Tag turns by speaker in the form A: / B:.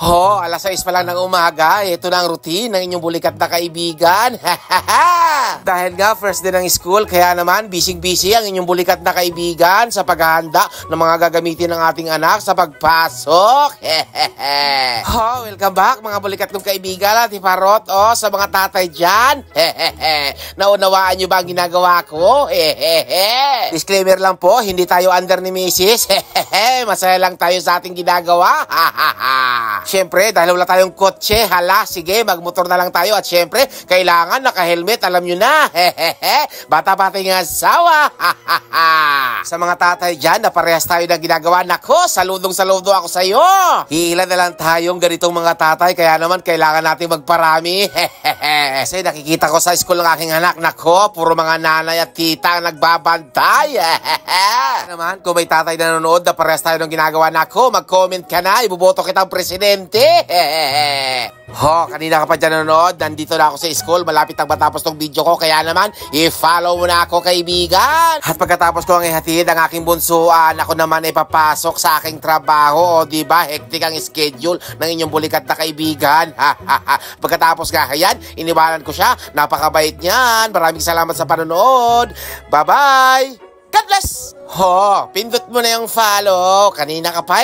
A: Ho, alas 6 pa lang ng umaga, ito na ang routine ng inyong bulikat na kaibigan. Dahil nga first day ng school, kaya naman busy-busy ang inyong bulikat na kaibigan sa paghahanda ng mga gagamitin ng ating anak sa pagpasok. Ho, welcome back mga bulikat kong kaibigan at iparot sa mga tatay dyan. Naunawaan nyo ba ang ginagawa ko? Disclaimer lang po, hindi tayo under ni Mrs. Masaya lang tayo sa ating ginagawa. Siyempre, dahil wala tayong kotse, sige, magmotor na lang tayo. At siyempre, kailangan naka-helmet, alam nyo na. Bata-bata yung asawa. Sa mga tatay dyan, na parehas tayo ng ginagawa. Nako, saludong-saludo ako sa'yo. Iilan na lang tayong ganitong mga tatay, kaya naman kailangan natin magparami. Kasi nakikita ko sa school ng aking anak, nako, puro mga nanay at tita ang nagbabantay. Naman, kung may tatay na nanonood na parehas tayo ng ginagawa, nako, mag-comment ka na, ibuboto kitang presidente. Kanina ka pa dyan nanonood, nandito na ako sa school, malapit ang matapos tong video ko, kaya naman, i-follow mo na ako, kaibigan. At pagkatapos ko ang ihatid ang aking bunsuan, ako naman ay papasok sa aking trabaho, diba, hectic ang schedule ng inyong bulikat na kaibigan. Pagkatapos nga, ayan, iniwanan ko siya, napakabait niyan, maraming salamat sa panonood, bye-bye! God bless! Pindot mo na yung follow. Kanina ka pa